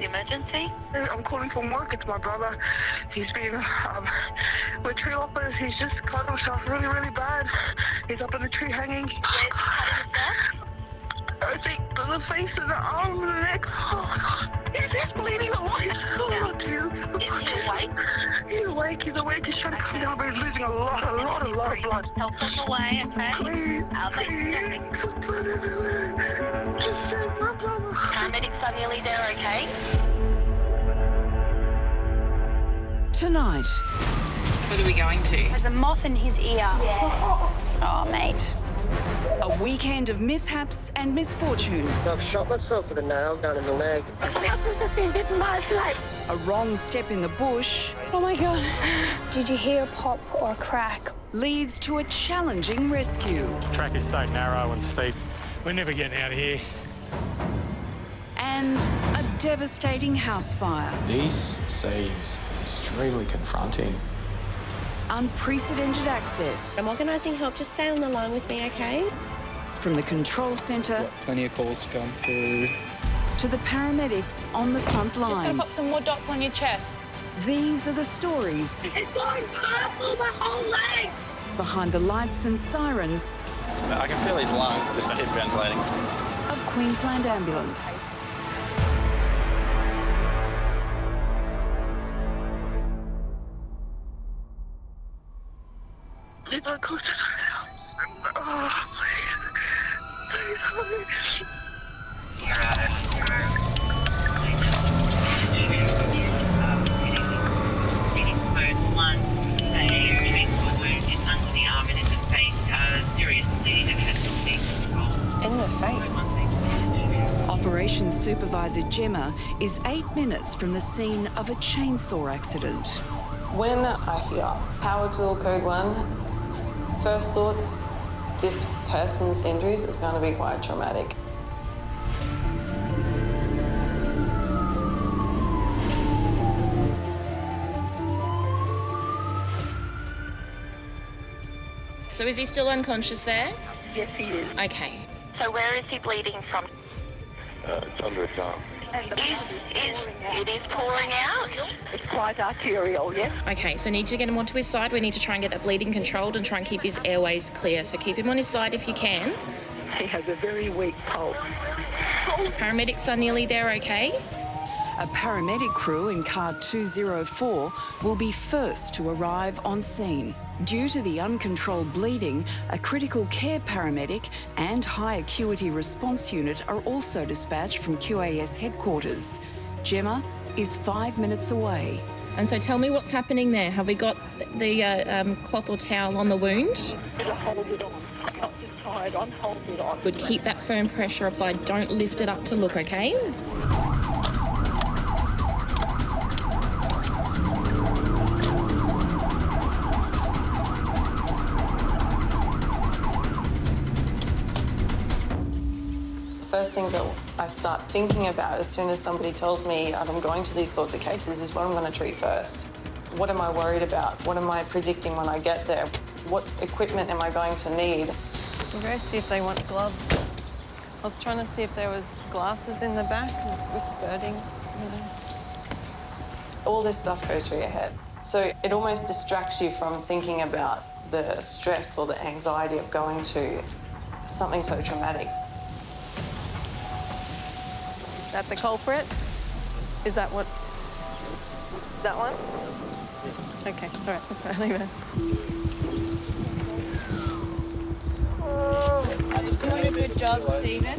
emergency? I'm calling from work. It's my brother. He's been with tree loppers. He's just cut himself really, really bad. He's up in the tree hanging. Where's he cut himself? I think the face and the arm and the neck. Oh my God. He's bleeding away. Oh, dude. Is he awake? He's awake. He's awake. He's trying to come down, but he's losing a lot of blood. Help him away, okay? Please. Please. Just save my brother. Paramedics are nearly there, okay? Tonight. What are we going to? There's a moth in his ear. Oh, mate. A weekend of mishaps and misfortune. I've shot myself with a nail down in the leg. A wrong step in the bush Oh, my God. Did you hear a pop or a crack? leads to a challenging rescue. The track is so narrow and steep. We're never getting out of here. And a devastating house fire. These scenes are extremely confronting. Unprecedented access I'm organising help. Just stay on the line with me, okay? from the control centre Plenty of calls to come through. to the paramedics on the front Just gonna line. pop some more dots on your chest. These are the stories It's going purple, my whole leg. behind the lights and sirens I can feel his lung just hyperventilating. of Queensland Ambulance. If I go to the house. Oh, please. In the face. Operations Supervisor Gemma is 8 minutes from the scene of a chainsaw accident. When I hear power tool code 1, first thoughts, this person's injuries is going to be quite traumatic. So is he still unconscious there? Yes, he is. Okay. So where is he bleeding from? It's under his arm. It is pouring out? It's quite arterial, yes? Okay, so need to get him onto his side. We need to try and get that bleeding controlled and try and keep his airways clear. So keep him on his side if you can. He has a very weak pulse. Paramedics are nearly there, okay? A paramedic crew in car 204 will be first to arrive on scene. Due to the uncontrolled bleeding, a critical care paramedic and high acuity response unit are also dispatched from QAS headquarters. Gemma is 5 minutes away. And so tell me what's happening there. Have we got the cloth or towel on the wound? Hold it on. I'm not just tired. I'm holding it on. Good, keep that firm pressure applied. Don't lift it up to look, okay? First things that I start thinking about as soon as somebody tells me I'm going to these sorts of cases is what I'm going to treat first. What am I worried about? What am I predicting when I get there? What equipment am I going to need? We'll go see if they want gloves. I was trying to see if there was glasses in the back because we're spurting, you know. All this stuff goes through your head. So it almost distracts you from thinking about the stress or the anxiety of going to something so traumatic. Is that the culprit? Is that what? That one? Okay, all right, that's right, leave it. Doing a good job, Stephen.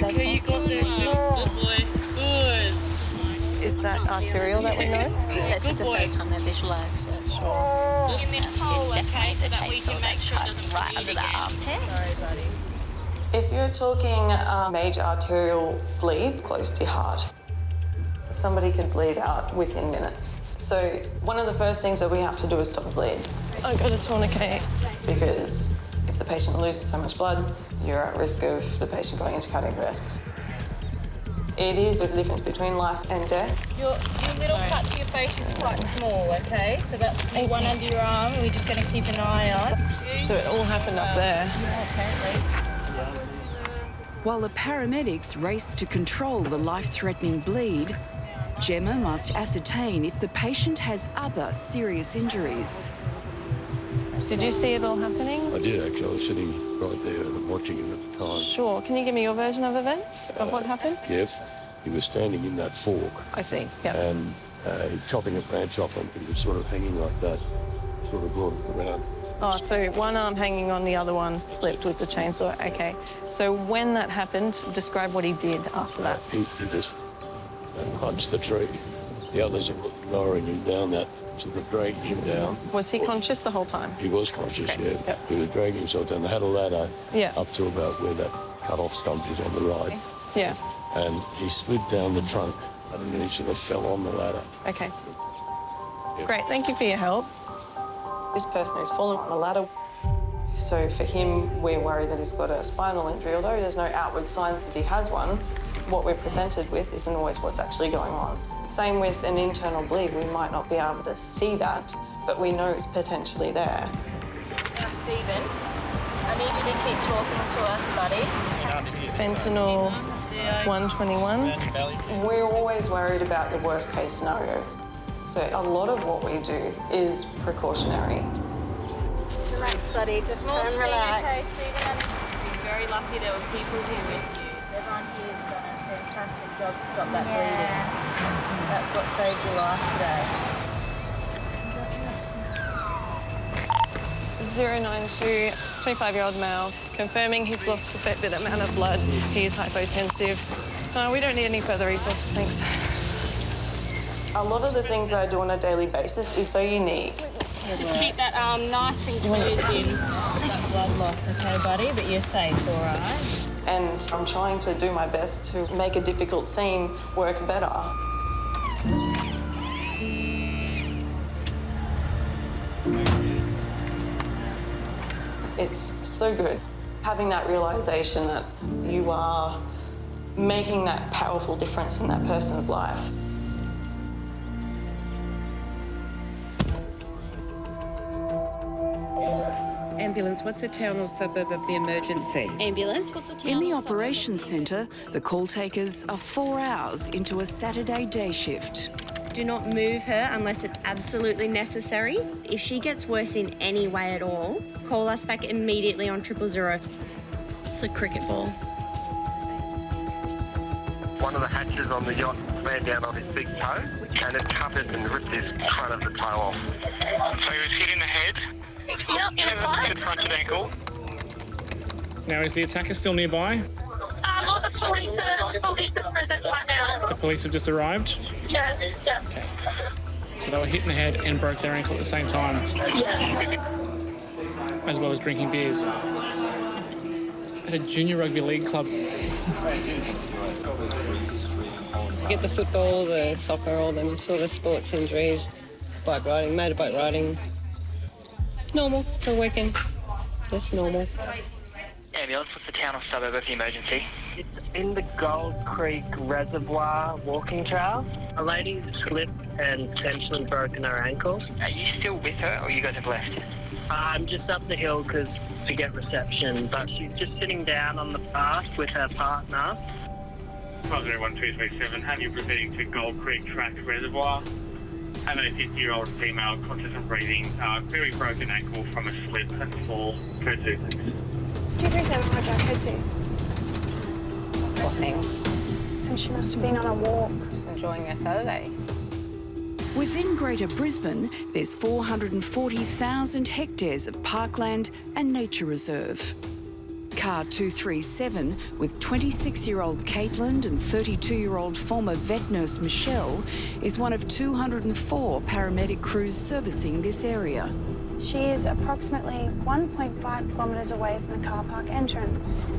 Okay, you got this. Good boy. Good. Is that arterial that we know? This is the first time they've visualised it. Sure. In this hole, okay, so that we can make sure it doesn't right under the armpit. If you're talking major arterial bleed close to your heart, somebody could bleed out within minutes. So one of the first things that we have to do is stop the bleed. I got a tourniquet. Because if the patient loses so much blood, you're at risk of the patient going into cardiac arrest. It is a difference between life and death. Your little cut to your face is quite small, okay? So that's the one under your arm, and we're just going to keep an eye on. So it all happened up there. Apparently. While the paramedics race to control the life-threatening bleed, Gemma must ascertain if the patient has other serious injuries. Did you see it all happening? I did, actually. I was sitting right there and watching it at the time. Sure. Can you give me your version of events of what happened? Yes. He was standing in that fork. I see, yeah. And chopping a branch off him. He was sort of hanging like that, sort of brought it around. Oh, so one arm hanging on, the other one slipped with the chainsaw. Okay. So when that happened, describe what he did after that. He just punched the tree. The others were lowering him down that, sort of dragging him down. Was he conscious the whole time? He was conscious, okay. yeah. Yep. He was dragging himself down. They had a ladder yeah. up to about where that cut-off stump is on the right. Yeah. And he slid down the trunk and then he sort of fell on the ladder. Okay. Yeah. Great, thank you for your help. This person who's fallen on a ladder, so for him, we're worried that he's got a spinal injury. Although there's no outward signs that he has one, what we're presented with isn't always what's actually going on. Same with an internal bleed. We might not be able to see that, but we know it's potentially there. Now, Stephen, I need you to keep talking to us, buddy. Fentanyl 121. We're always worried about the worst case scenario. So a lot of what we do is precautionary. Relax, buddy. Just try and relax. Okay, Stephen, you're very lucky there were people here with you. Everyone here has done a fantastic job to stop that bleeding. That's what saved your life today. 092, 25-year-old male, confirming he's lost a fair bit amount of blood. He is hypotensive. We don't need any further resources, thanks. A lot of the things that I do on a daily basis is so unique. Just keep that nice and closed in. That blood loss, okay, buddy? But you're safe, all right? And I'm trying to do my best to make a difficult scene work better. It's so good. Having that realisation that you are making that powerful difference in that person's life. Ambulance, what's the town or suburb of the emergency? Ambulance, what's the town? In the operations centre, the call takers are 4 hours into a Saturday day shift. Do not move her unless it's absolutely necessary. If she gets worse in any way at all, call us back immediately on 000. It's a cricket ball. One of the hatches on the yacht slammed down on his big toe and it cut it and ripped his front of the toe off. So he was hit in the head. Yep, in the front. Fractured ankle. Now, is the attacker still nearby? All the police are present right now. The police have just arrived? Yes, yes. Okay. So they were hit in the head and broke their ankle at the same time? Yes. As well as drinking beers? At a junior rugby league club? Get the football, the soccer, all them sort of sports injuries, bike riding, motorbike riding. Normal for a weekend. That's normal. Ambulance, what's the town or suburb of the emergency? It's in the Gold Creek Reservoir walking trail. A lady slipped and potentially broken her ankle. Are you still with her or you guys have left? I'm just up the hill to get reception, but she's just sitting down on the path with her partner. 501-237, have you proceeding to Gold Creek Track Reservoir? Have a 50-year-old female conscious and breathing, clearly broken ankle from a slip and fall. Code 2. 237, Roger, code 2. Listening. So she must have been on a walk. Just enjoying her Saturday. Within Greater Brisbane, there's 440,000 hectares of parkland and nature reserve. Car 237, with 26-year-old Caitlin and 32-year-old former vet nurse Michelle, is one of 204 paramedic crews servicing this area. She is approximately 1.5 kilometres away from the car park entrance.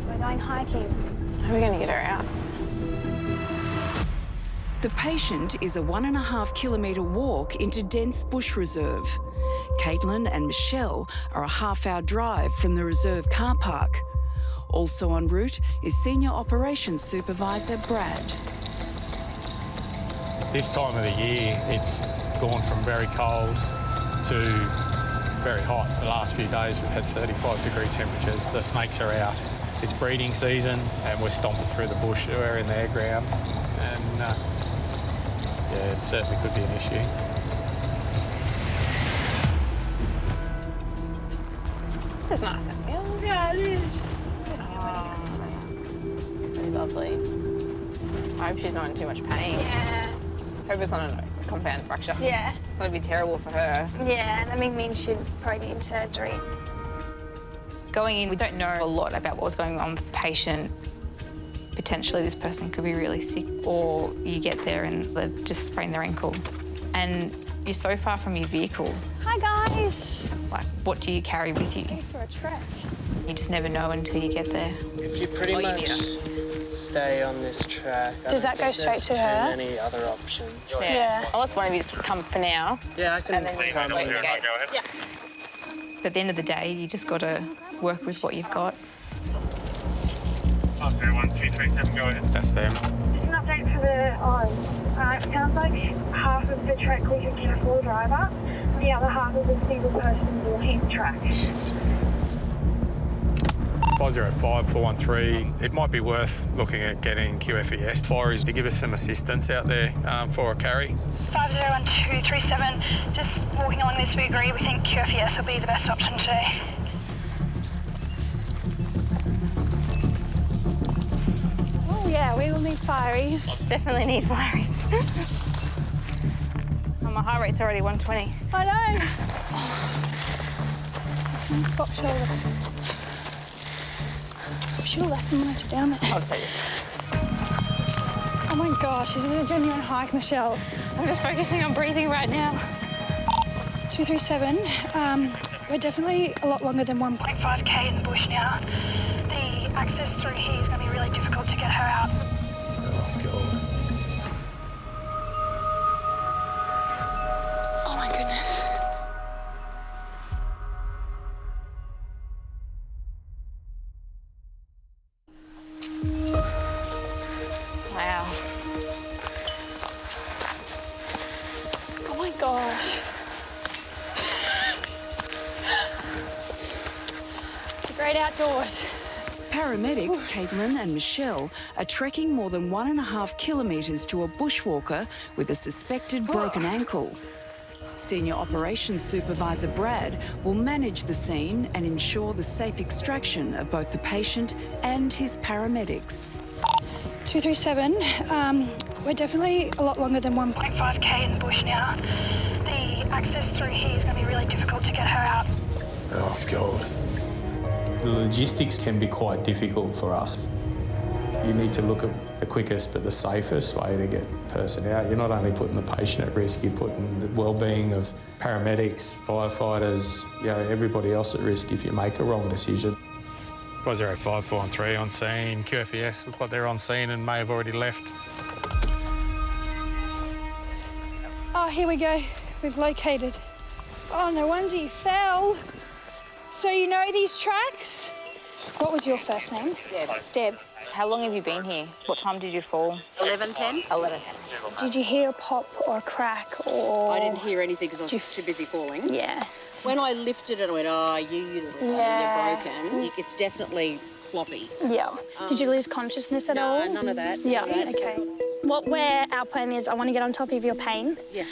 We're going hiking. How are we going to get her out? The patient is a 1.5 kilometre walk into dense bush reserve. Caitlin and Michelle are a half-hour drive from the reserve car park. Also en route is Senior Operations Supervisor Brad. This time of the year, it's gone from very cold to very hot. The last few days we've had 35-degree temperatures. The snakes are out. It's breeding season and we're stomping through the bush. We're in their ground and yeah, it certainly could be an issue. This is nice, isn't it? Yeah, it is. Pretty lovely. I hope she's not in too much pain. Yeah. Hope it's not a compound fracture. Yeah. That'd be terrible for her. Yeah, that means she'd probably need surgery. Going in, we don't know a lot about what's going on with the patient. Potentially this person could be really sick, or you get there and they've just sprained their ankle. And you're so far from your vehicle. Hi, guys. Like, what do you carry with you? For a trek. You just never know until you get there. If you pretty much stay on this track, Does that go straight to her? Too many other options. Yeah. I'll let one of you just come for now. Yeah, I can And then you come open in. the gates. Yeah. But at the end of the day, you just got to work with what you've got. 1237, go ahead. That's them. Just an update for the orange. It sounds like half of the trek we could get a full driver, the other half is a single person walking the track. 505 413. It might be worth looking at getting QFES Fireys to give us some assistance out there for a carry. 501237, just walking along this, we agree, we think QFES will be the best option today. Oh, yeah, we will need fireys. Definitely need fireys. Oh, my heart rate's already 120. I know. Let's swap shoulders. She'll left and monitor down there. I'll say this. Oh my gosh, this is a genuine hike, Michelle. I'm just focusing on breathing right now. 237, we're definitely a lot longer than 1.5k in the bush now. The access through here is going to be really difficult to get her out. Oh, God. Oh my goodness. Wow. Oh my gosh. The great outdoors. Paramedics Caitlin and Michelle are trekking more than 1.5 kilometres to a bushwalker with a suspected broken ankle. Senior Operations Supervisor Brad will manage the scene and ensure the safe extraction of both the patient and his paramedics. 237, we're definitely a lot longer than 1.5k in the bush now. The access through here is going to be really difficult to get her out. Oh, God. The logistics can be quite difficult for us. You need to look at the quickest but the safest way to get the person out. You're not only putting the patient at risk, you're putting the well-being of paramedics, firefighters, everybody else at risk if you make a wrong decision. 505 413 on scene. QFES look like they're on scene and may have already left. Oh, here we go. We've located. Oh, no wonder you fell. So you know these tracks? What was your first name? Deb. Deb. How long have you been here? What time did you fall? 11:10. 11:10. Did you hear a pop or a crack or...? I didn't hear anything because I was too busy falling. Yeah. When I lifted it, I went, oh, you little Yeah. you're broken. It's definitely floppy. Yeah. Did you lose consciousness at all? No, none of that. Yeah, None of that. okay. Where our plan is, I want to get on top of your pain. Yeah.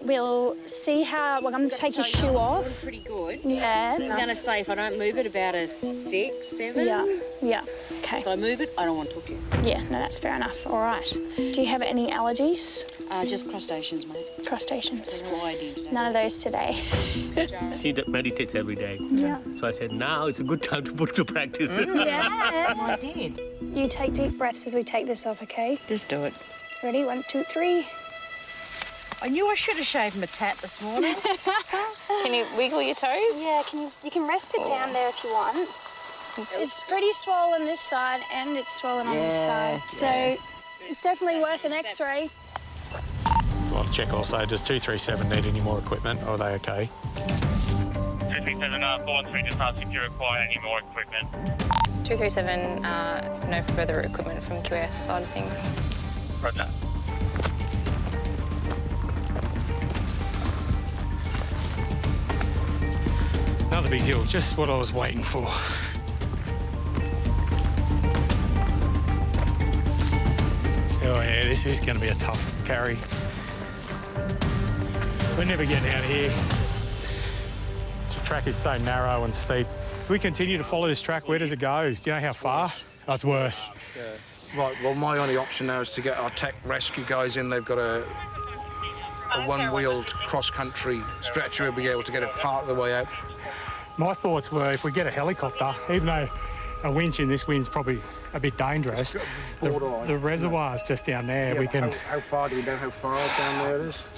We'll see how... We're going to take your shoe off. Doing pretty good. Yeah. I'm going to say if I don't move it, about a 6, 7. Yeah. Okay. If I move it, I don't want to talk to you. Yeah, no, that's fair enough. All right. Do you have any allergies? Just crustaceans, mate. Crustaceans. Today. None of those today. She meditates every day. Yeah. So I said, now it's a good time to put to practice. Yeah. I did. You take deep breaths as we take this off, okay? Just do it. Ready? 1, 2, 3. I knew I should have shaved my tat this morning. Can you wiggle your toes? Yeah, you can rest it down there if you want. It's pretty swollen this side and it's swollen on this side. So it's definitely worth an x-ray. Well, check also, does 237 need any more equipment or are they okay? 237, 413, just ask if you require any more equipment. 237, no further equipment from QS side of things. Roger. Another big hill, just what I was waiting for. this is going to be a tough carry. We're never getting out of here. The track is so narrow and steep. If we continue to follow this track, where does it go? Do you know how far? That's worse. Yeah. Right, well, my only option now is to get our tech rescue guys in. They've got a one-wheeled cross-country stretcher. We'll be able to get it part of the way out. My thoughts were if we get a helicopter, even though a winch in this wind's probably a bit dangerous, the reservoir's just down there. Yeah, we can. How far do we know how far down there it is?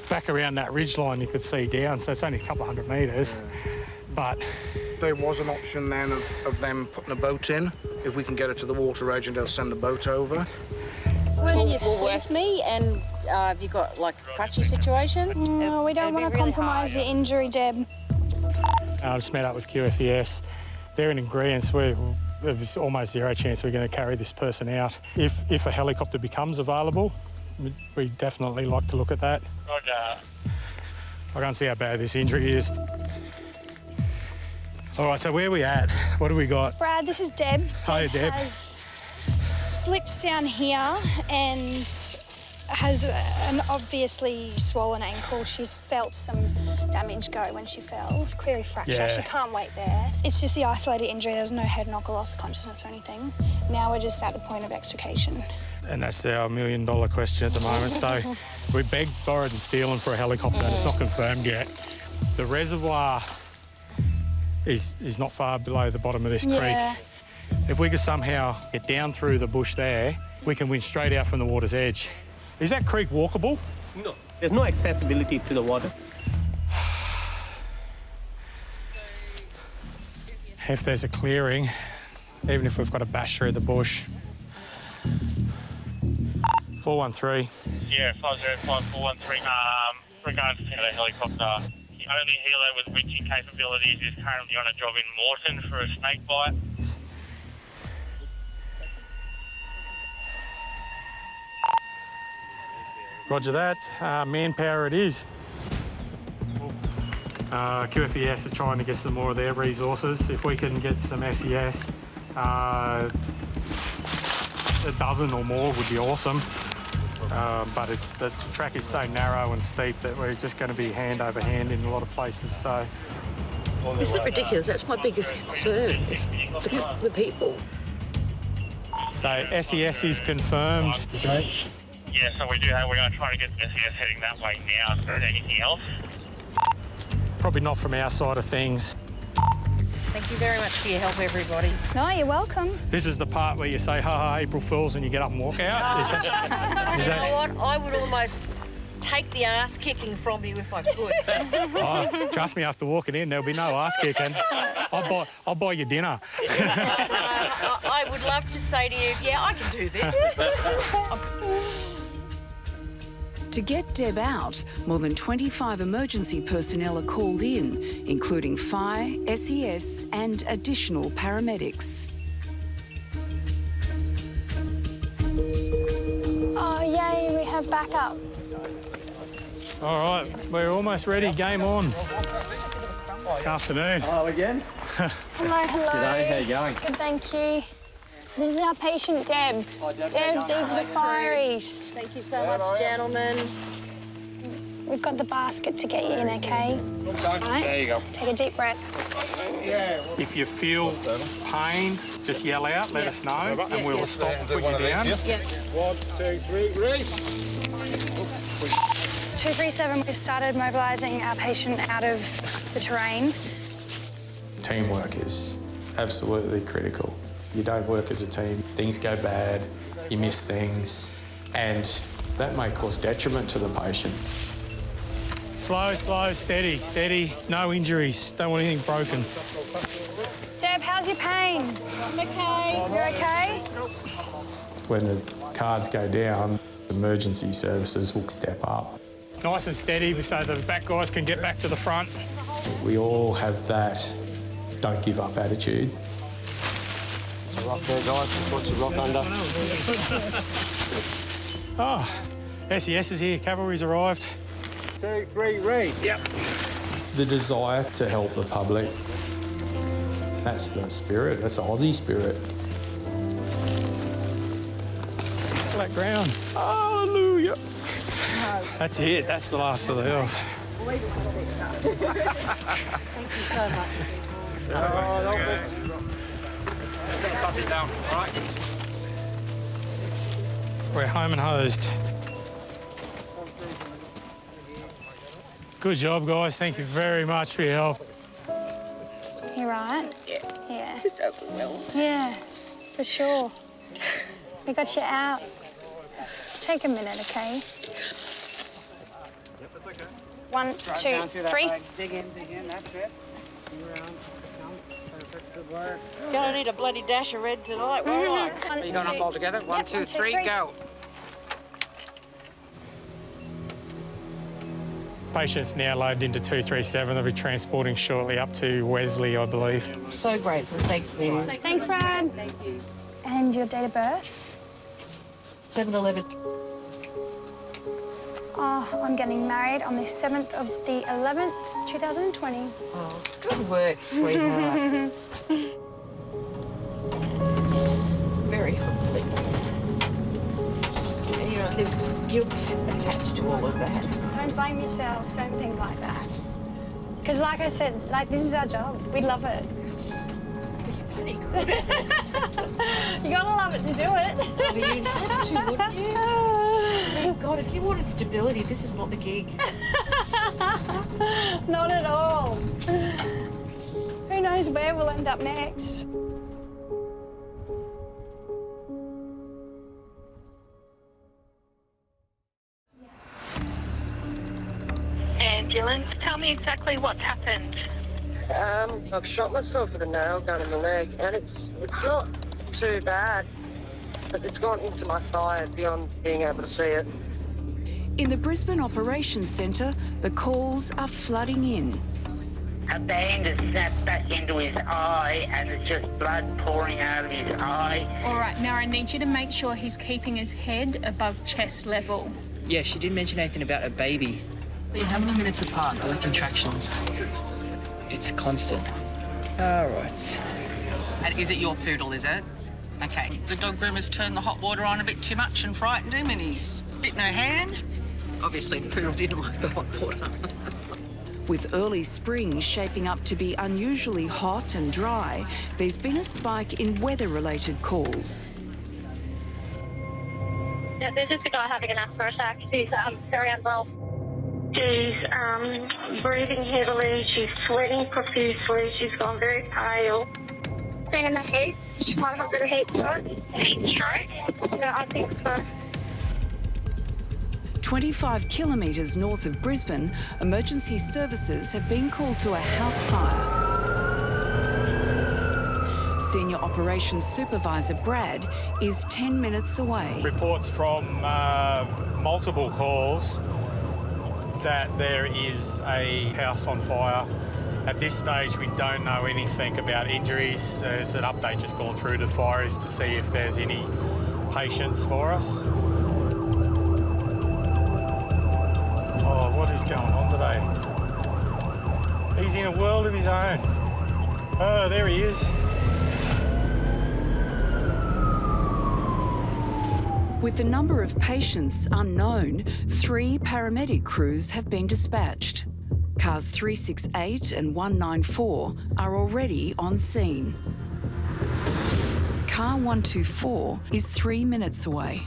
Back around that ridge line you could see down, so it's only a couple of 100 metres. Yeah. But there was an option then of them putting a boat in. If we can get it to the water edge and they'll send a boat over. Can you splint me and have you got like a crutchy situation? No, we don't want to compromise your injury, Deb. I just met up with QFES. They're in agreement. There's almost zero chance we're going to carry this person out. If a helicopter becomes available, we definitely like to look at that. Roger. I can't see how bad this injury is. All right, so where are we at? What do we got? Brad, this is Deb. Hiya, Deb. Has slipped down here and has an obviously swollen ankle. She's felt some damage go when she fell. It's query fracture. Yeah. She can't wait there. It's just the isolated injury. There's no head knock or loss of consciousness or anything. Now we're just at the point of extrication. And that's our $1 million question at the moment. So we begged, borrowed and stolen for a helicopter and it's not confirmed yet. The reservoir is not far below the bottom of this creek. If we could somehow get down through the bush there, we can winch straight out from the water's edge. Is that creek walkable? No, there's no accessibility to the water. If there's a clearing, even if we've got to bash through the bush. 413. Yeah, 505413. Regards to the helicopter, the only helo with winching capabilities is currently on a job in Moreton for a snake bite. Roger that. Manpower it is. QFES are trying to get some more of their resources. If we can get some SES, a dozen or more would be awesome. But the track is so narrow and steep that we're just going to be hand over hand in a lot of places. So Isn't it ridiculous? That's my biggest concern, is the people. So SES is confirmed. Okay. Yeah, so we're going to try to get SES heading that way now. Is there anything else? Probably not from our side of things. Thank you very much for your help, everybody. No, you're welcome. This is the part where you say, ha ha, April Fools, and you get up and walk out. Is You know what? I would almost take the ass kicking from you if I could. Oh, trust me, after walking in, there'll be no ass kicking. I'll buy you dinner. I would love to say to you, yeah, I can do this. To get Deb out, more than 25 emergency personnel are called in, including fire, SES and additional paramedics. Oh, yay, we have backup. All right, we're almost ready. Game on. Afternoon. Hello again. Hello, hello. G'day, how you going? Good, thank you. This is our patient, Deb. Deb, these are the fireys. Thank you so much, gentlemen. We've got the basket to get you in, okay? Right. There you go. Take a deep breath. If you feel pain, just yell out, let us know, and we'll stop and put you down. 1, 2, 3, release. 237, we've started mobilising our patient out of the terrain. Teamwork is absolutely critical. You don't work as a team, things go bad, you miss things, and that may cause detriment to the patient. Slow, slow, steady, steady. No injuries. Don't want anything broken. Deb, how's your pain? I'm okay. You're okay? When the cards go down, emergency services will step up. Nice and steady so the back guys can get back to the front. We all have that don't give up attitude. There's a rock there, guys. What's the rock under? Oh, SES is here. Cavalry's arrived. 2, 3, read. Yep. The desire to help the public, that's the spirit, that's the Aussie spirit. flat ground. Hallelujah. That's it. That's the last of the hills. Thank you so much. Cut it down, all right? We're home and hosed. Good job, guys. Thank you very much for your help. You right? Yeah. Just overwhelmed. Yeah, for sure. We got you out. Take a minute, okay? 1, 2, 3. Dig in, that's it. Good work. Gonna need a bloody dash of red tonight, won't I? Are you going up all together? One, two, three, go. Patients now loaded into 237. They'll be transporting shortly up to Wesley, I believe. So grateful, thank you. Thanks, Brad. Thank you. And your date of birth? 7/11. Oh, I'm getting married on the 7th of the 11th, 2020. Oh, good work, sweetheart. Very humbling. And, you know, there's guilt attached to all of that. Don't blame yourself. Don't think like that. Because like I said, this is our job. We love it. Pretty good at it. You gotta love it to do it. Well, you'd have to, wouldn't you? Oh, God, if you wanted stability, this is not the gig. Not at all. Who knows where we'll end up next? Ambulance, tell me exactly what's happened. I've shot myself with a nail gun in the leg, and it's not too bad, but it's gone into my thigh beyond being able to see it. In the Brisbane Operations Centre, the calls are flooding in. A band has snapped back into his eye and there's just blood pouring out of his eye. All right, now I need you to make sure he's keeping his head above chest level. Yeah, she didn't mention anything about a baby. How many minutes apart are the contractions? It's constant. All right. And is it your poodle, is it? Okay. The dog groomer's turned the hot water on a bit too much and frightened him and he's bitten her hand. Obviously, the poodle didn't like the hot water. With early spring shaping up to be unusually hot and dry, there's been a spike in weather-related calls. Yeah, there's just a guy having an asthma attack. He's very unwell. She's breathing heavily, she's sweating profusely, she's gone very pale. Been in the heat, she might have a bit of heat stroke. Heat stroke? Yeah, I think so. 25 kilometres north of Brisbane, emergency services have been called to a house fire. Senior Operations Supervisor Brad is 10 minutes away. Reports from multiple calls that there is a house on fire. At this stage, we don't know anything about injuries. There's an update just gone through to fires to see if there's any patients for us. Oh, what is going on today? He's in a world of his own. Oh, there he is. With the number of patients unknown, 3 paramedic crews have been dispatched. Cars 368 and 194 are already on scene. Car 124 is 3 minutes away.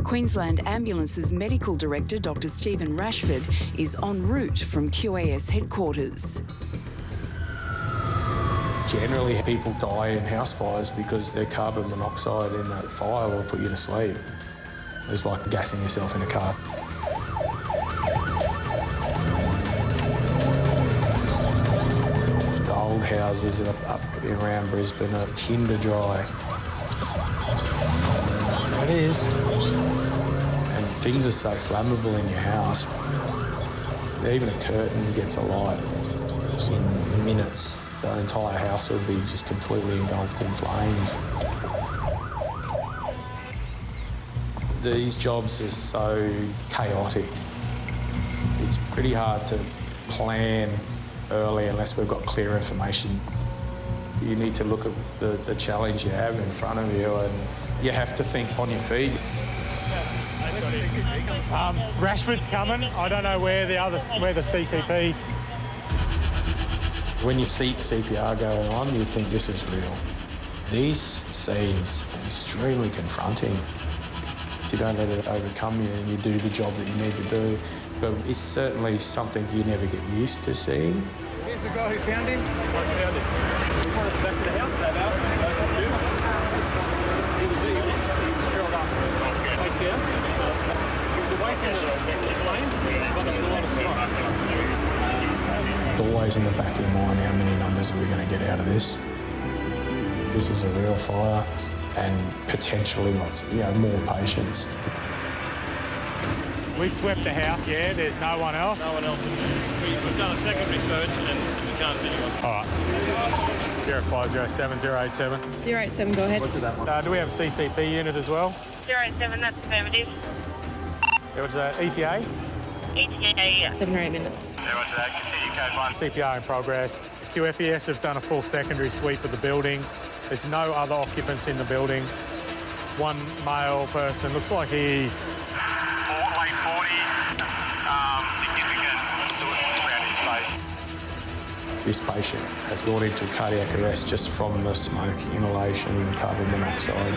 Queensland Ambulance's Medical Director, Dr. Stephen Rashford, is en route from QAS headquarters. Generally, people die in house fires because the carbon monoxide in that fire will put you to sleep. It's like gassing yourself in a car. The old houses up around Brisbane are tinder dry. It is. And things are so flammable in your house. Even a curtain gets alight in minutes. The entire house will be just completely engulfed in flames. These jobs are so chaotic. It's pretty hard to plan early unless we've got clear information. You need to look at the challenge you have in front of you, and you have to think on your feet. Rashford's coming. I don't know where the CCP. When you see CPR going on, you think this is real. These scenes are extremely confronting. You don't let it overcome you and you do the job that you need to do. But it's certainly something you never get used to seeing. Here's the guy who found him. I found him. He wanted back to the house that hour. He was curled up, face down. He was away from the plane, but there was a lot of smoke. It's always in the back of your mind, how many numbers are we going to get out of this? This is a real fire, and potentially lots, more patients. We swept the house, yeah, there's no one else. No one else. We've done a secondary search and we can't see anyone. All right. 0507 087. 087, go ahead. What's that one? Do we have a CCP unit as well? 087, that's affirmative. What's that, ETA? ETA, yeah. 7 or 8 minutes. Yeah, what's that? Continue code 1. CPR in progress. QFES have done a full secondary sweep of the building. There's no other occupants in the building. It's one male person. Looks like he's... Late 40, significant soot around his face. This patient has gone into cardiac arrest just from the smoke inhalation and carbon monoxide.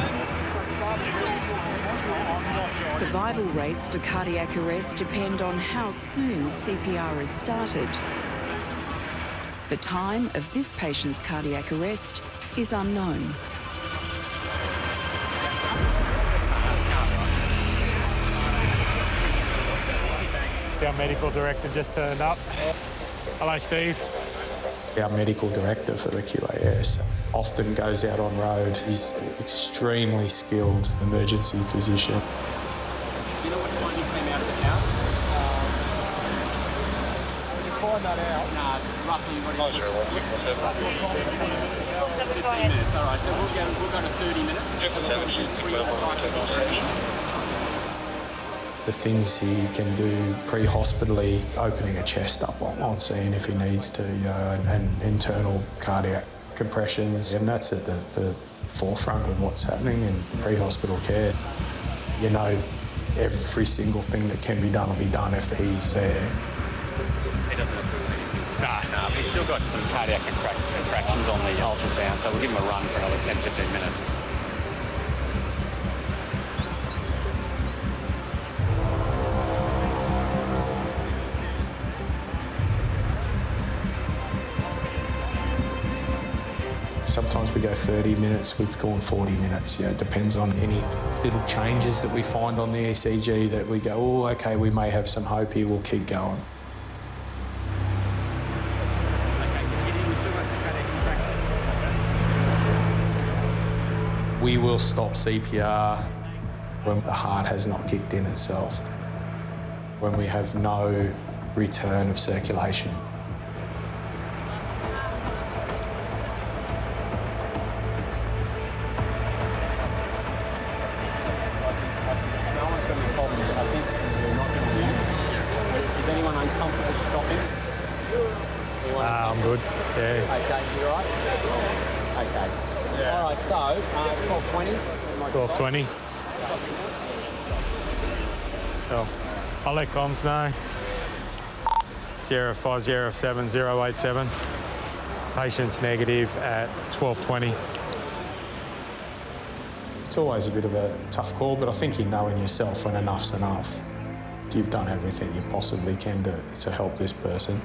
Survival rates for cardiac arrest depend on how soon CPR is started. The time of this patient's cardiac arrest is unknown. Our medical director just turned up. Hello, Steve. Our medical director for the QAS often goes out on road. He's an extremely skilled emergency physician. Do you know what time you came out of the house? When you find that out? Nah, roughly what do you think? 15 minutes, all right. So we'll go to 30 minutes. So we're going to do 3 cycles. The things he can do pre-hospitally, opening a chest up on scene if he needs to, and internal cardiac compressions, and that's at the forefront of what's happening in pre-hospital care. Every single thing that can be done will be done if he's there. He doesn't look good. No, but he's still got some cardiac contractions on the ultrasound, so we'll give him a run for another 10-15 minutes. Sometimes we go 30 minutes, we've gone 40 minutes. It depends on any little changes that we find on the ECG that we go, oh, okay, we may have some hope here, we'll keep going. We will stop CPR when the heart has not kicked in itself, when we have no return of circulation. I'm good. Yeah. Okay, you all right? Okay. Yeah. All right, so 12:20. 12:20. So I'll let comms know. 0507 087. Patient's negative at 12:20. It's always a bit of a tough call, but I think you know in yourself when enough's enough. You've done everything you possibly can to help this person.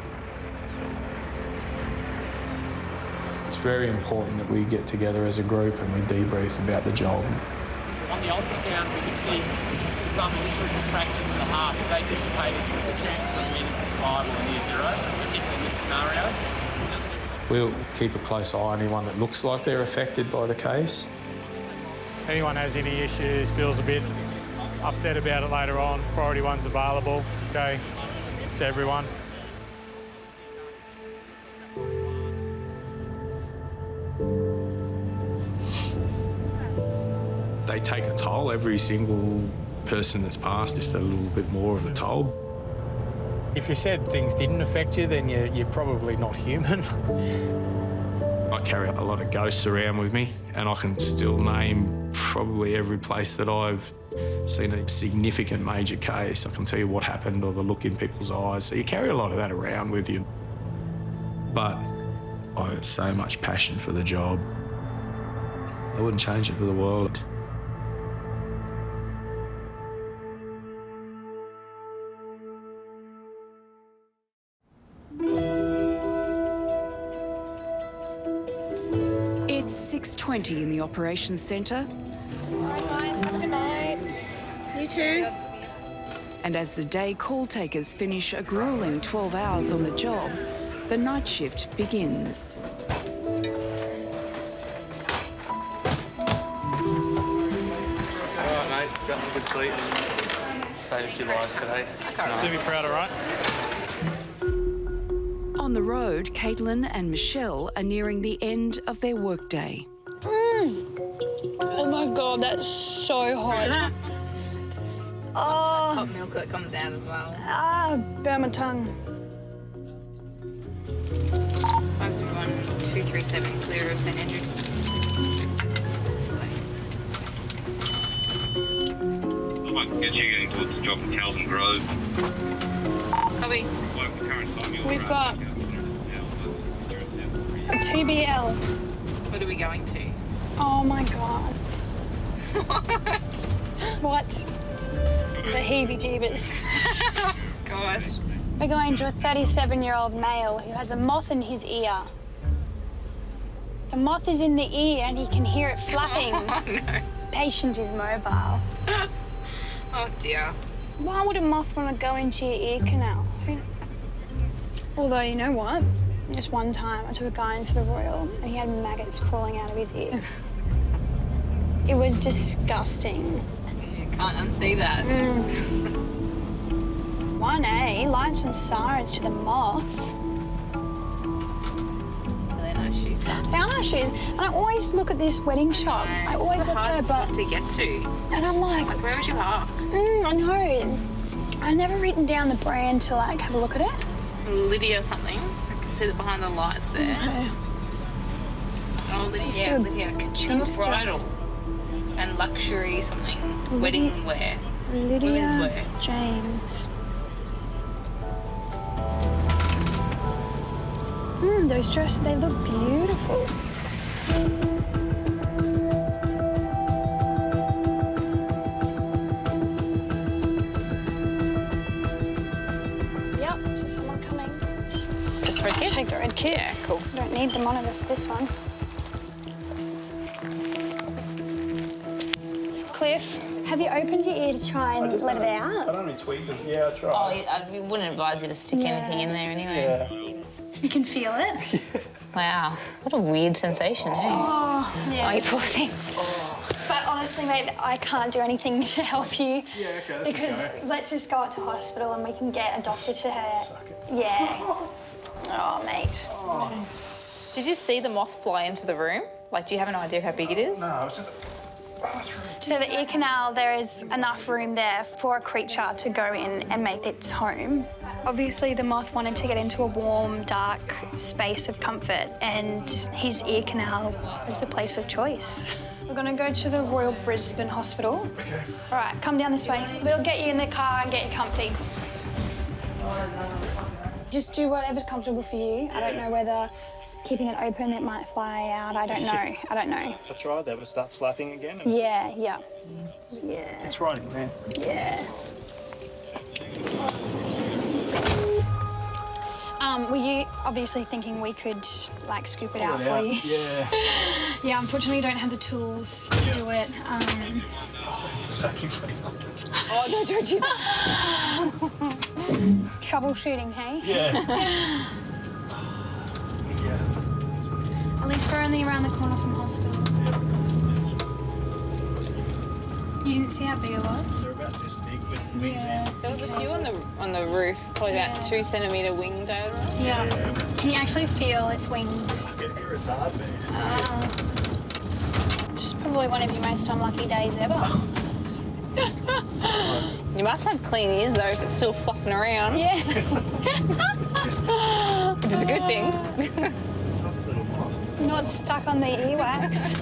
It's very important that we get together as a group and we debrief about the job. On the ultrasound, we can see some initial contractions in the heart. If they dissipated, the chances of meaningful survival are near zero, particularly in this scenario. We'll keep a close eye on anyone that looks like they're affected by the case. Anyone has any issues, feels a bit upset about it later on, priority one's available, okay? It's everyone. They take a toll. Every single person that's passed just a little bit more of a toll. If you said things didn't affect you, then you're probably not human. I carry a lot of ghosts around with me, and I can still name probably every place that I've seen a significant major case. I can tell you what happened or the look in people's eyes. So you carry a lot of that around with you. But I have so much passion for the job. I wouldn't change it for the world. It's 6:20 in the operations centre. Bye guys, have a good night. You too. And as the day call takers finish a gruelling 12 hours on the job, the night shift begins. Alright, mate, got a good sleep. Saved a few lives today. Do be proud, all right? On the road, Caitlin and Michelle are nearing the end of their workday. Oh my God, that's so hot. Hot milk that comes out as well. Burn my tongue. 501-237, clear of St Andrews. I can get you getting towards the job in Calvin Grove. Copy. We've got a 2BL. What are we going to? Oh my God. What? The heebie-jeebies. Gosh. We're going to a 37-year-old male who has a moth in his ear. The moth is in the ear and he can hear it flapping. Oh, no. Patient is mobile. Oh, dear. Why would a moth want to go into your ear canal? Although, you know what? Just one time I took a guy into the Royal and he had maggots crawling out of his ear. It was disgusting. You can't unsee that. 1A, lights and sirens to the moth. They're nice shoes. They are nice shoes. And I always look at this wedding shop. I always look there, but... to get to. And I'm like... Where would you park? I know. I've never written down the brand to, like, have a look at it. Lydia something. I can see that behind the lights there. Okay. Oh, Lydia. Lydia. Couture bridal. And luxury something. Wedding wear. Lydia Women's wear. James. Those dresses, they look beautiful. Yep, so someone coming. Just red kit? Take the red kit. Yeah, cool. Don't need the monitor for this one. Cliff, have you opened your ear to try and let it out? I don't really tweeze it. Yeah, I tried. Oh, I wouldn't advise you to stick anything in there anyway. Yeah. You can feel it? Wow, what a weird sensation, eh? Oh, yeah. Oh, you poor thing. But honestly, mate, I can't do anything to help you. Yeah, okay, Let's just go up to hospital and we can get a doctor to her. Yeah. Oh, mate. Oh. Did you see the moth fly into the room? Like, do you have an idea of how big it is? No, I was in the bathroom. So the ear canal, there is enough room there for a creature to go in and make its home. Obviously, the moth wanted to get into a warm, dark space of comfort, and his ear canal is the place of choice. We're going to go to the Royal Brisbane Hospital. Okay. All right, come down this way. We'll get you in the car and get you comfy. Just do whatever's comfortable for you. I don't know whether keeping it open, it might fly out. I don't know. I don't know. I tried that, but it starts flapping again. And Yeah. it's right in there. Yeah. Were you obviously thinking we could, like, scoop it out for you? Yeah. Yeah, unfortunately, we don't have the tools to do it. Oh, no, don't do that. Troubleshooting, hey? Yeah. At least we're only around the corner from hospital. You didn't see how big it was? They're about this big with wings in. There was a few on the roof, probably about 2 centimetre wing diameter. Yeah. Can you actually feel its wings? I can hear it's hard, man. It's probably one of your most unlucky days ever. You must have clean ears, though, if it's still flopping around. Yeah. Which is a good thing. Not stuck on the earwax.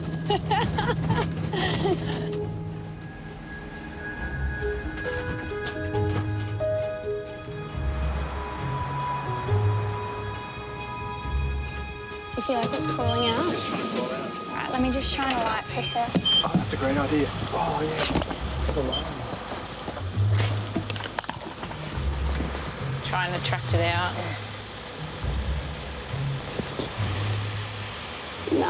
Do you feel like it's crawling out? It's trying to crawl out. All right, let me just shine a light for a sec. Oh, that's a great idea. Oh, yeah. Put the light on. Trying to tract it out. No.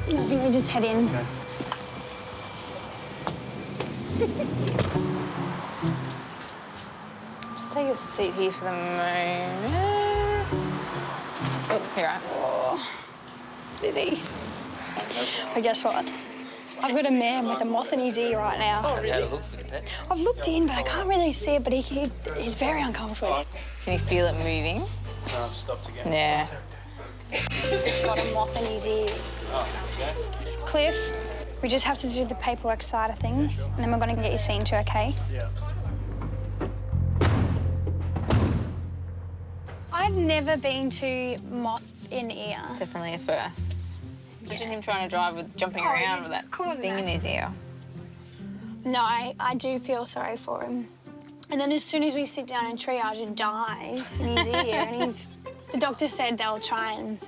I think we just head in. Okay. Just take a seat here for the moment. Oh, here I am. Oh, it's busy. But guess what? I've got a man with a moth in his ear right now. Oh, really? I've looked in, but I can't really see it, but he's very uncomfortable. Can you feel it moving? No, it's stopped again. Yeah. He's got a moth in his ear. Oh, okay. Cliff, we just have to do the paperwork side of things, and then we're going to get you seen to, okay? Yeah. I've never been to moth in ear. Definitely a first. Imagine him trying to drive with jumping around with that thing in his ear. No, I do feel sorry for him. And then as soon as we sit down and triage, it dies in his ear, and the doctor said they'll try and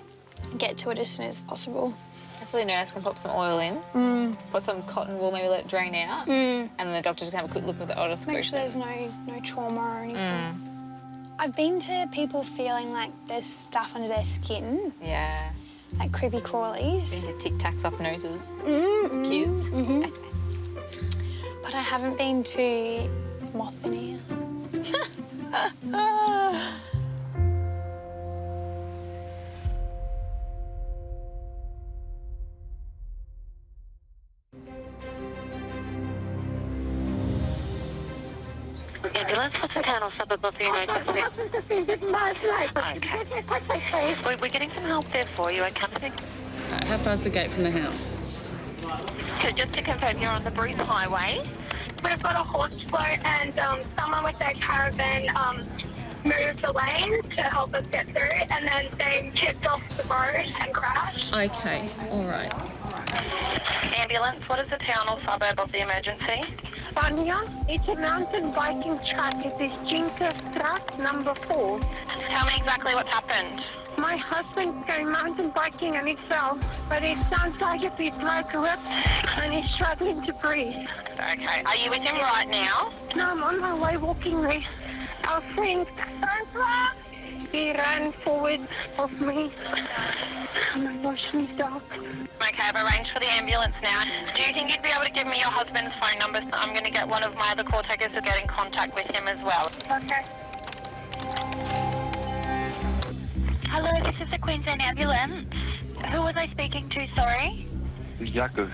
get to it as soon as possible. Hopefully a nurse can pop some oil in, put some cotton wool, maybe let it drain out, and then the doctor can have a quick look with the otoscope. Make sure there's no trauma or anything. I've been to people feeling like there's stuff under their skin. Yeah. Like creepy crawlies. Been to Tic Tacs up noses. Kids. But I haven't been to moth in ear. Ambulance, what's the town or suburb of the emergency? Okay. We're getting some help there for you, okay? How far's the gate from the house? So just to confirm, you're on the Bruce Highway. We've got a horse float and someone with their caravan moved the lane to help us get through, and then they tipped off the road and crashed. Okay, all right. Ambulance, what is the town or suburb of the emergency? Vanya, it's a mountain biking track. It is Jinkers track number 4. Tell me exactly what's happened. My husband's going mountain biking and he fell, but it sounds like if he broke a rib and he's struggling to breathe. Okay, are you with him right now? No, I'm on my way walking there. Our friend, he ran forward of me. Oh my gosh, he's dark. Okay, I've arranged for the ambulance now. Do you think you'd be able to give me your husband's phone number? So I'm going to get one of my other call takers to get in contact with him as well. Okay. Hello, this is the Queensland ambulance. Who was I speaking to, sorry? Jakob.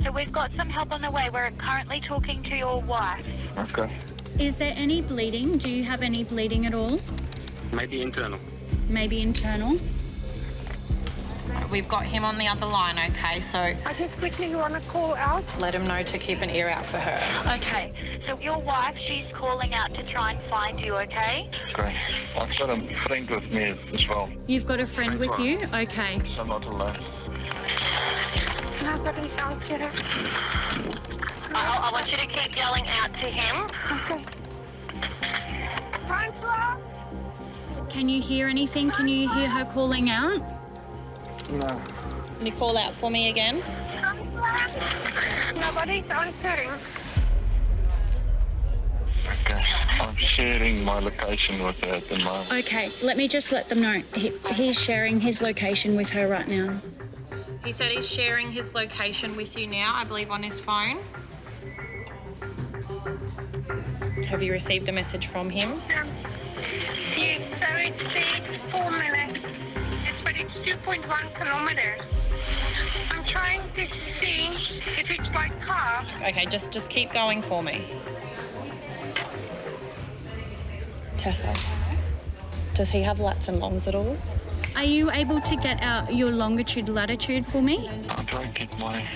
So we've got some help on the way. We're currently talking to your wife. Okay. Is there any bleeding? Do you have any bleeding at all? Maybe internal. Maybe internal? We've got him on the other line, okay, so... I just quickly want to call out. Let him know to keep an ear out for her. Okay, so your wife, she's calling out to try and find you, okay? Okay. I've got a friend with me as well. You've got a friend with you? Okay. So I'm not alone. Nobody else here. I want you to keep yelling out to him. Okay. Francois? Can you hear anything? Can you hear her calling out? No. Can you call out for me again? Nobody's answering. Okay. I'm sharing my location with her at the moment. Okay, let me just let them know. He's sharing his location with her right now. He said he's sharing his location with you now, I believe, on his phone. Have you received a message from him? Yes, so it says 4 minutes. But it's 2.1 kilometers. I'm trying to see if it's by car. Okay, just keep going for me. Tessa, does he have lats and longs at all? Are you able to get out your longitude, latitude for me? I'm trying to get my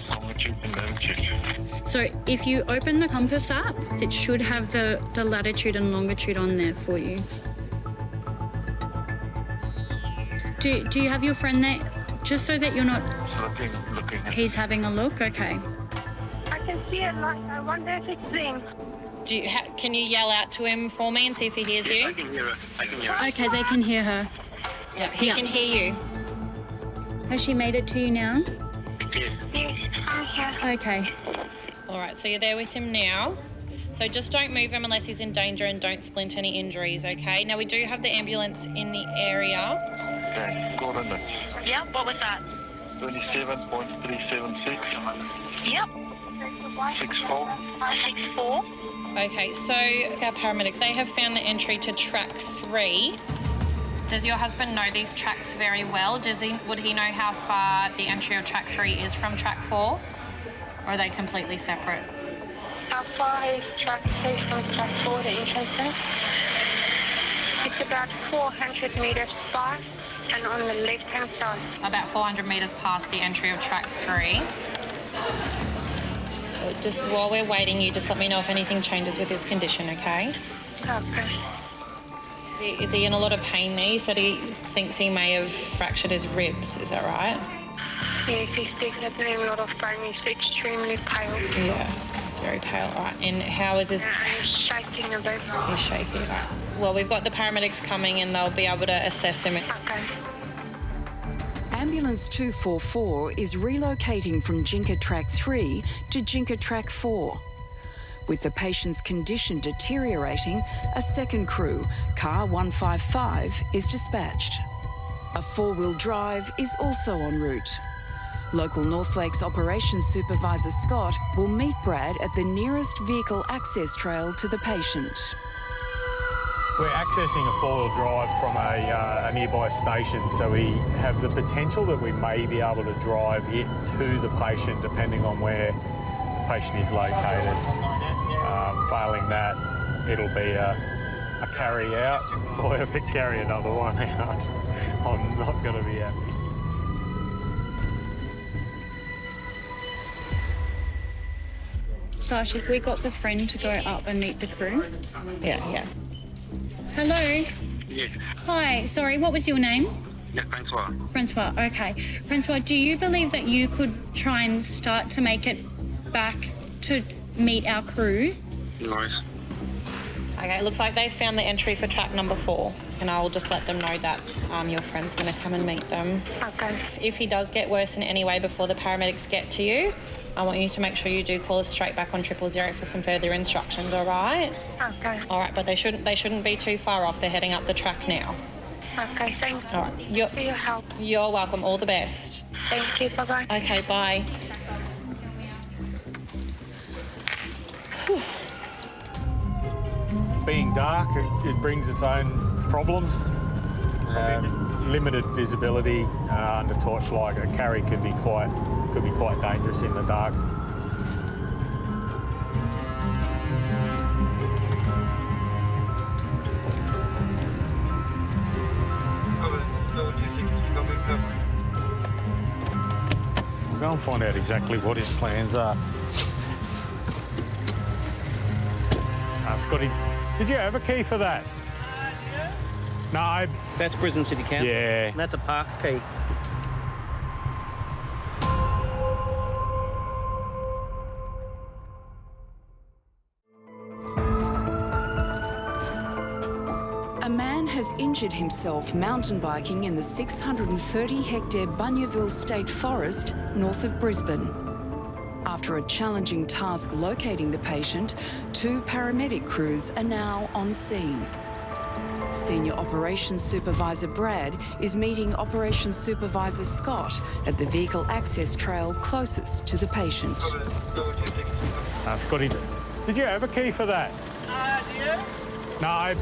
longitude and latitude. So if you open the compass up, it should have the latitude and longitude on there for you. Do you have your friend there? Just so that you're not... Looking. He's having a look? Okay. I can see a light. I wonder if it's them. Can you yell out to him for me and see if he hears you? I can hear her. Okay, they can hear her. Yeah, he can hear you. Has she made it to you now? Yes. Yes, I'm here. Okay. All right, so you're there with him now. So just don't move him unless he's in danger and don't splint any injuries, okay? Now, we do have the ambulance in the area. Okay, coordinates. Yeah, what was that? 27.376. Yep. 64. 64. Okay, so our paramedics, they have found the entry to track 3. Does your husband know these tracks very well? Would he know how far the entry of track 3 is from track 4? Or are they completely separate? How far is track 3 from track 4, the entrances? It's about 400 metres past and on the left-hand side. About 400 metres past the entry of track 3. Just while we're waiting, you just let me know if anything changes with his condition, okay? Okay. Is he in a lot of pain there? You said he thinks he may have fractured his ribs, is that right? Yes, he's definitely in a lot of pain. He's extremely pale. Yeah, he's very pale. All right, and how is his... He's shaking a bit. He's shaking, all right. Well, we've got the paramedics coming and they'll be able to assess him. Okay. Ambulance 244 is relocating from Jinka Track 3 to Jinka Track 4. With the patient's condition deteriorating, a second crew, car 155, is dispatched. A four-wheel drive is also en route. Local North Lakes Operations Supervisor Scott will meet Brad at the nearest vehicle access trail to the patient. We're accessing a four-wheel drive from a nearby station, so we have the potential that we may be able to drive it to the patient depending on where the patient is located. Failing that, it'll be a carry out. If I have to carry another one out, I'm not going to be happy. Sash, have we got the friend to go up and meet the crew? Yeah. Hello. Yes. Hi, sorry, what was your name? Yeah, Francois. Francois, okay. Francois, do you believe that you could try and start to make it back to meet our crew? Nice. Okay, it looks like they found the entry for track number 4, and I'll just let them know that your friend's going to come and meet them. Okay. If he does get worse in any way before the paramedics get to you, I want you to make sure you do call us straight back on 000 for some further instructions, all right? Okay. All right, but they shouldn't be too far off. They're heading up the track now. Okay, thank you. All right. For your help. You're welcome. All the best. Thank you. Bye-bye. Okay, bye. Being dark, it brings its own problems. Limited visibility under torchlight. A carry could be quite dangerous in the dark. We'll go and find out exactly what his plans are. Scotty, did you have a key for that? No. That's Brisbane City Council. Yeah. And that's a parks key. A man has injured himself mountain biking in the 630-hectare Bunyaville State Forest north of Brisbane. After a challenging task locating the patient, 2 paramedic crews are now on scene. Senior Operations Supervisor Brad is meeting Operations Supervisor Scott at the vehicle access trail closest to the patient. Scotty, did you have a key for that? Do you? No,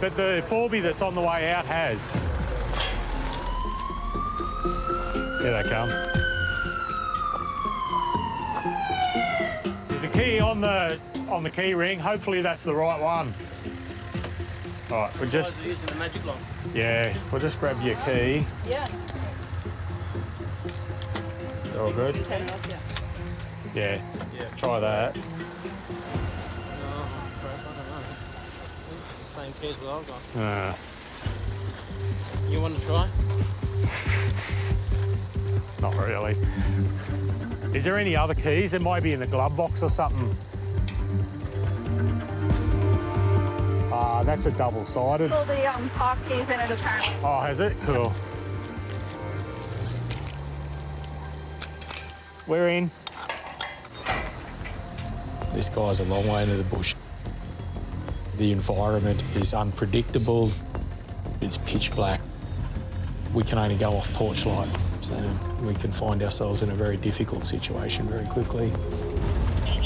but the 4B that's on the way out has. Here they come. There's a key on the key ring. Hopefully that's the right one. All right, we'll just... using the magic lock. Yeah, we'll just grab your key. Yeah. All good? Turn it off, Yeah. Try that. No, crap, I don't know. It's the same key as what I've got. You want want to try? Not really. Is there any other keys? It might be in the glove box or something. That's a double-sided. All the car keys in it apparently. Oh, has it? Cool. We're in. This guy's a long way into the bush. The environment is unpredictable. It's pitch black. We can only go off torchlight, so we can find ourselves in a very difficult situation very quickly.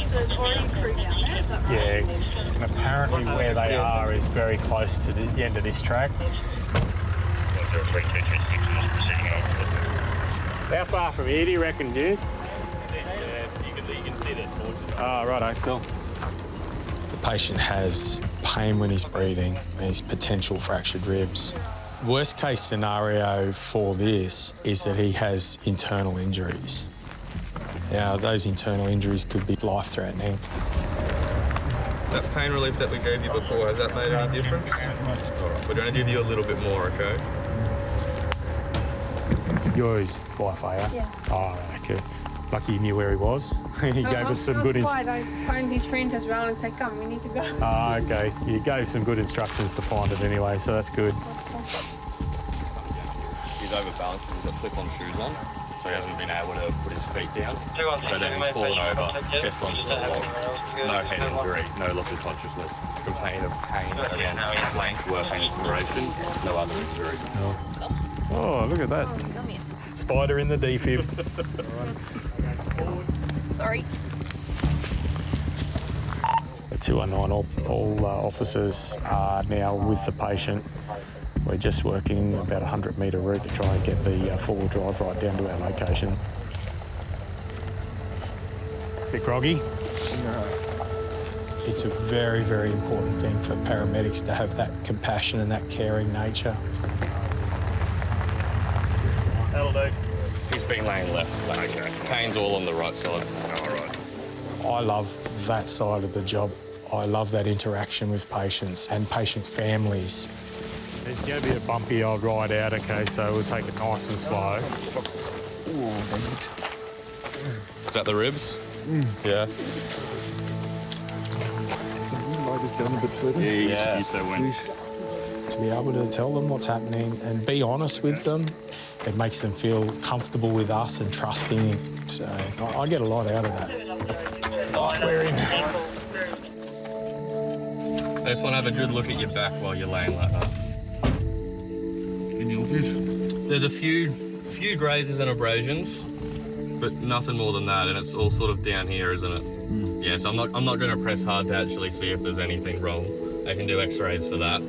So there's already a crew down there, is that right? Yeah, and apparently where they are is very close to the end of this track. How far from here do you reckon, Jules? You can see that torch. Oh, righto, cool. The patient has pain when he's breathing and his potential fractured ribs. Worst case scenario for this is that he has internal injuries. Now, those internal injuries could be life-threatening. That pain relief that we gave you before, has that made any difference? All right, we're going to give you a little bit more, okay? You're his wife, are you? Yeah. Oh, okay. Lucky you knew where he was. He gave us some good I phoned his friend as well and said, come, we need to go. Ah, okay. You gave some good instructions to find it anyway, so that's good. He's overbalanced, he's got slip-on shoes on, so he hasn't been able to put his feet down. So then he's fallen over, chest onto the floor. No head injury, no loss of consciousness. Complaint of pain around his flank, worsening inspiration, no other injury. Oh, look at that. Spider in the defib. Sorry. The 219, all officers are now with the patient. We're just working about a 100-metre route to try and get the four-wheel drive right down to our location. Bit groggy? It's a very, very important thing for paramedics to have that compassion and that caring nature. That'll do. He's been laying left. Okay. Pain's all on the right side. All right. I love that side of the job. I love that interaction with patients and patients' families. It's going to be a bumpy old ride out, okay, so we'll take it nice and slow. Is that the ribs? Yeah. Just down a bit further. Yeah, you so when. To be able to tell them what's happening and be honest with them, it makes them feel comfortable with us and trusting. So I get a lot out of that. We're in. I just want to have a good look at your back while you're laying like that. Any obvious? There's a few grazes and abrasions, but nothing more than that, and it's all sort of down here, isn't it? Yeah, so I'm not going to press hard to actually see if there's anything wrong. I can do x-rays for that.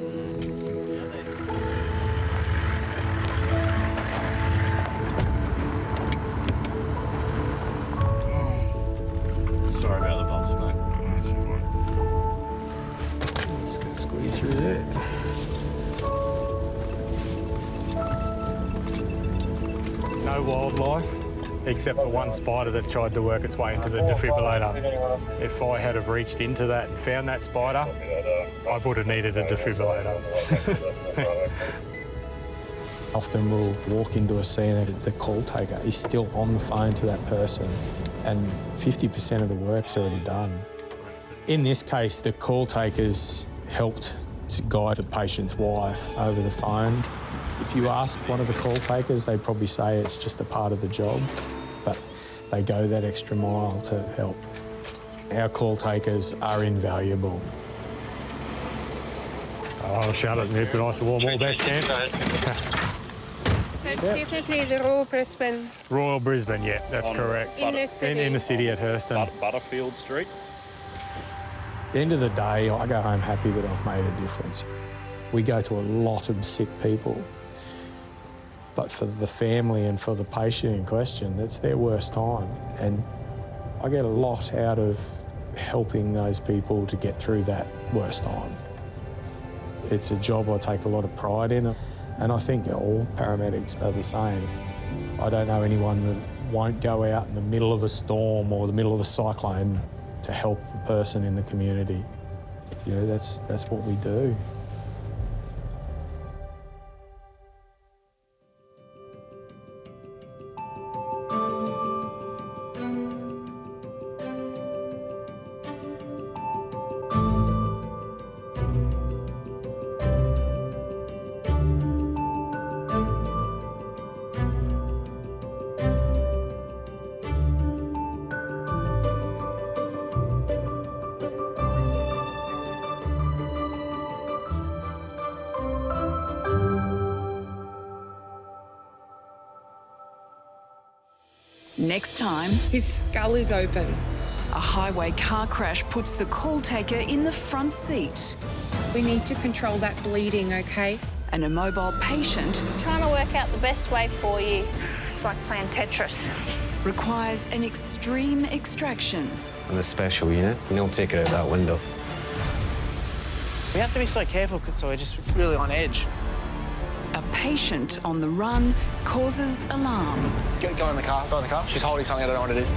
Sorry about the bumps, mate. Just going to squeeze through that. No wildlife, except for one spider that tried to work its way into the defibrillator. If I had have reached into that and found that spider, I would have needed a defibrillator. Often we'll walk into a scene and the call taker is still on the phone to that person and 50% of the work's already done. In this case, the call takers helped to guide the patient's wife over the phone. If you ask one of the call takers, they'd probably say it's just a part of the job, but they go that extra mile to help. Our call takers are invaluable. I'll shut it and it'd be nice and warm. All the best, Sam. So it's definitely the Royal Brisbane. Royal Brisbane, yeah, that's correct. In the city. In the city at Hurston. Butterfield Street. At the end of the day, I go home happy that I've made a difference. We go to a lot of sick people, but for the family and for the patient in question, it's their worst time. And I get a lot out of helping those people to get through that worst time. It's a job I take a lot of pride in, and I think all paramedics are the same. I don't know anyone that won't go out in the middle of a storm or the middle of a cyclone to help a person in the community. You know, that's what we do. Next time, his skull is open. A highway car crash puts the call taker in the front seat. We need to control that bleeding, okay? And a mobile patient Trying to work out the best way for you. It's like playing Tetris. requires an extreme extraction. On the special unit, you don't take it out that window. We have to be so careful because we're just really on edge. A patient on the run causes alarm. Go in the car, go in the car. She's holding something, I don't know what it is.